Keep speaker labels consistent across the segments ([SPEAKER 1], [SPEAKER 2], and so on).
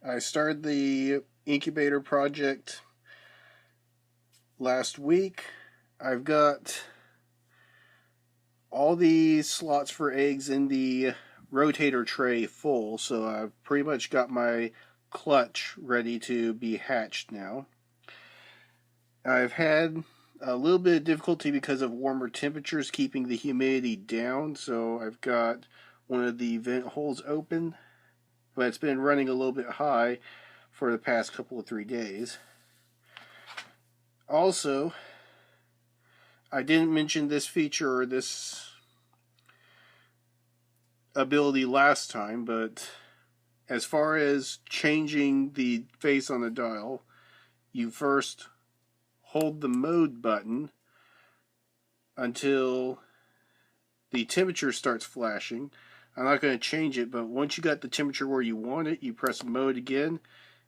[SPEAKER 1] I started the incubator project last week. I've got all the slots for eggs in the rotator tray full, so I've pretty much got my clutch ready to be hatched now. I've had a little bit of difficulty because of warmer temperatures keeping the humidity down, so I've got one of the vent holes open, but it's been running a little bit high for the past couple of 3 days. Also, I didn't mention this feature or this ability last time, but as far as changing the face on the dial, you first hold the mode button until the temperature starts flashing. I'm not going to change it, but once you got the temperature where you want it, you press mode again,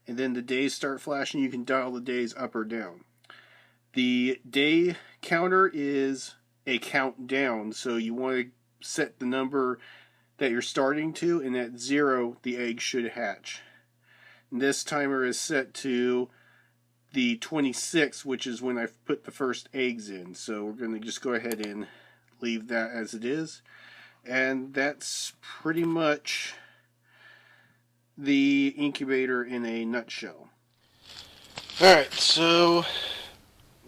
[SPEAKER 1] and then the days start flashing. You can dial the days up or down. The day counter is a countdown, so you want to set the number that you're starting to, and at 0 the egg should hatch. And this timer is set to the 26th, which is when I've put the first eggs in, so we're going to just go ahead and leave that as it is. And that's pretty much the incubator in a nutshell. Alright, so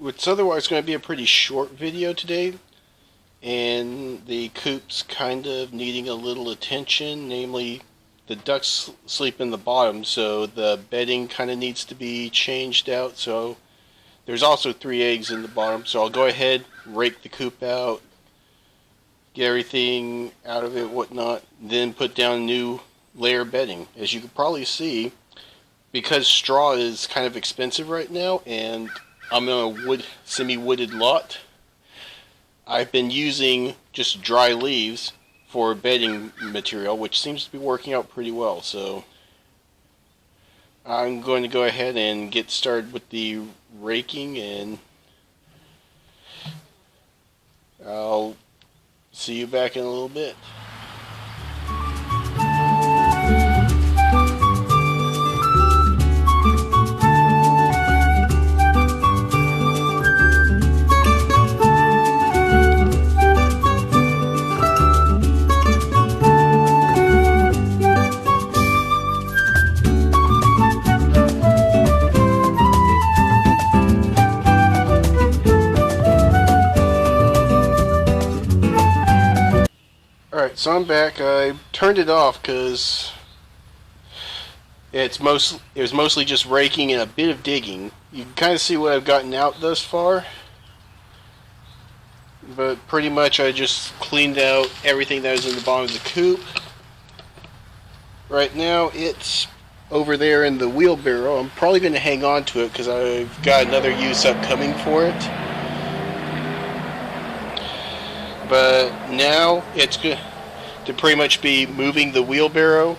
[SPEAKER 1] it's otherwise going to be a pretty short video today, and the coop's kind of needing a little attention. Namely, the ducks sleep in the bottom, so the bedding kind of needs to be changed out. So there's also 3 eggs in the bottom, so I'll go ahead, rake the coop out, get everything out of it, whatnot, then put down new layer bedding. As you can probably see, because straw is kind of expensive right now, and I'm in a semi-wooded lot, I've been using just dry leaves for bedding material, which seems to be working out pretty well. So I'm going to go ahead and get started with the raking, and I'll see you back in a little bit. Alright, so I'm back. I turned it off because it was mostly just raking and a bit of digging. You can kind of see what I've gotten out thus far, but pretty much I just cleaned out everything that was in the bottom of the coop. Right now it's over there in the wheelbarrow. I'm probably going to hang on to it because I've got another use upcoming for it. But now it's good to pretty much be moving the wheelbarrow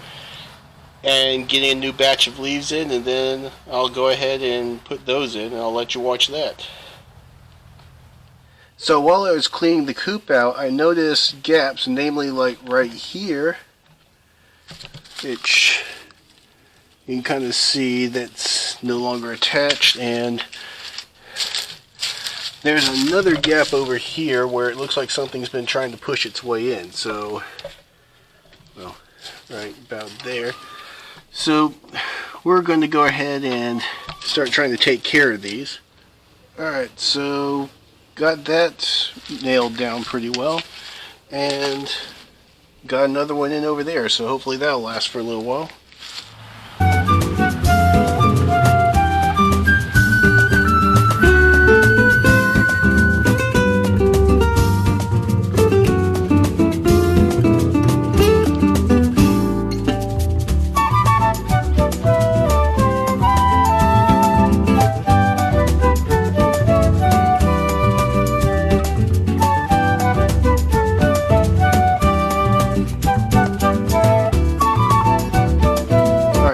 [SPEAKER 1] and getting a new batch of leaves in, and then I'll go ahead and put those in, and I'll let you watch that. So while I was cleaning the coop out, I noticed gaps, namely like right here, which you can kind of see that's no longer attached, and there's another gap over here where it looks like something's been trying to push its way in. So, well, right about there. So we're going to go ahead and start trying to take care of these. Alright, so got that nailed down pretty well, and got another one in over there, so hopefully that'll last for a little while.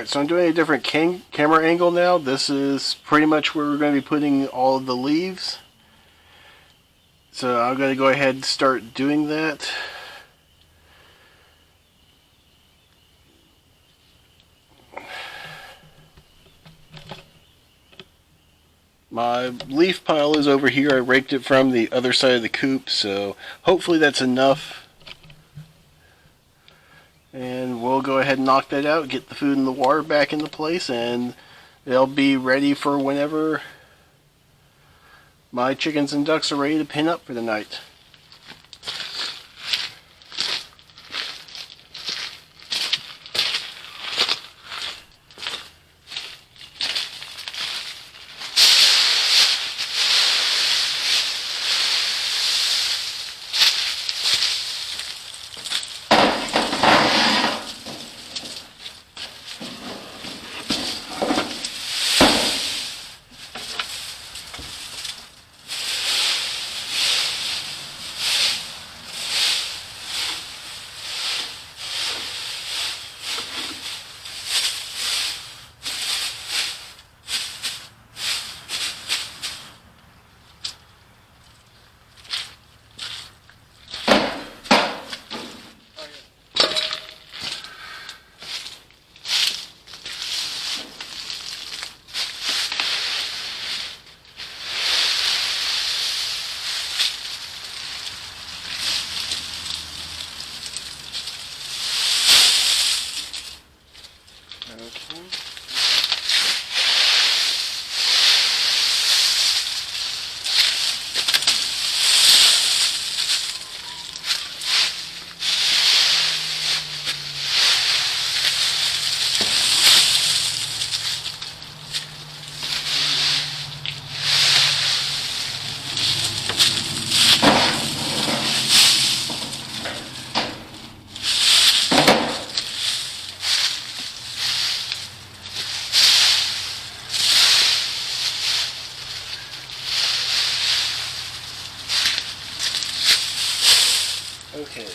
[SPEAKER 1] So I'm doing a different camera angle now. This is pretty much where we're going to be putting all of the leaves. So I'm going to go ahead and start doing that. My leaf pile is over here. I raked it from the other side of the coop, so hopefully that's enough. And we'll go ahead and knock that out, get the food and the water back into place, and they'll be ready for whenever my chickens and ducks are ready to pin up for the night. Okay.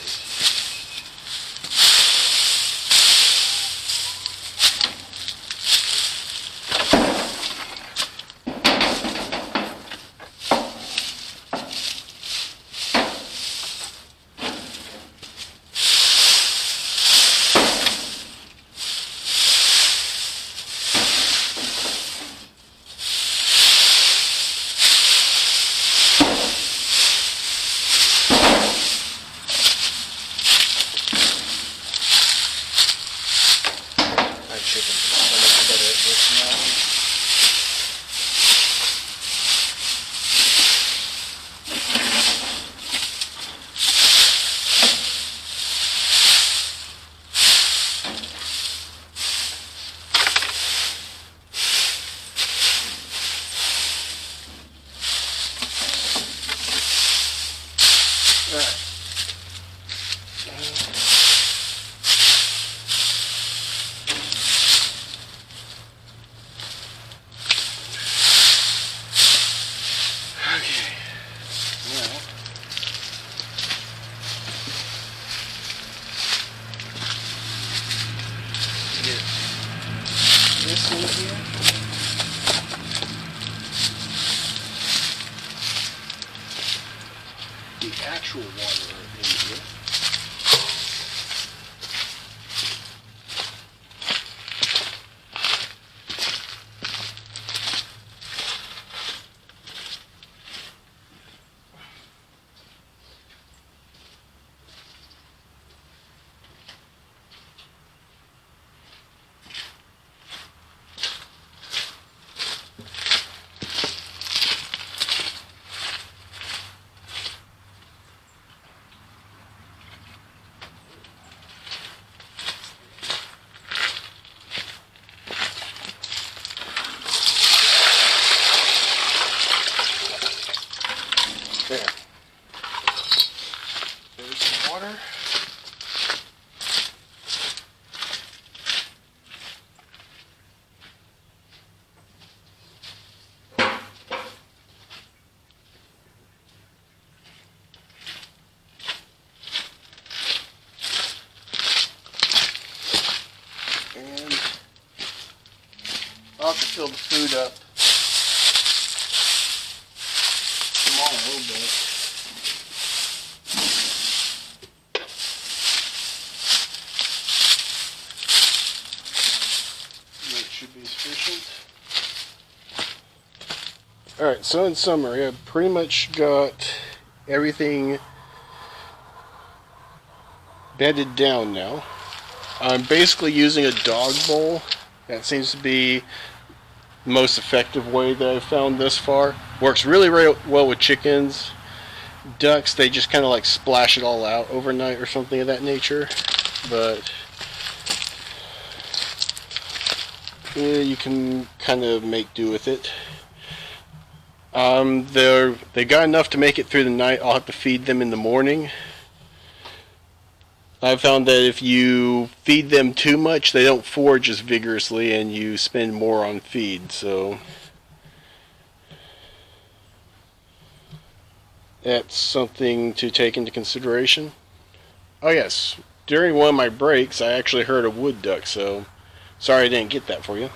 [SPEAKER 1] This in here. The actual water in here. There. There's the water. And I'll have to fill the food up tomorrow, but that should be sufficient. Alright, so in summary, I've pretty much got everything bedded down now. I'm basically using a dog bowl. That seems to be the most effective way that I've found thus far. Works really, really well with chickens. Ducks, they just kind of like splash it all out overnight or something of that nature. But yeah, you can kind of make do with it. They got enough to make it through the night. I'll have to feed them in the morning. I've found that if you feed them too much, they don't forage as vigorously and you spend more on feed. So that's something to take into consideration. Oh yes, during one of my breaks I actually heard a wood duck, so sorry I didn't get that for you.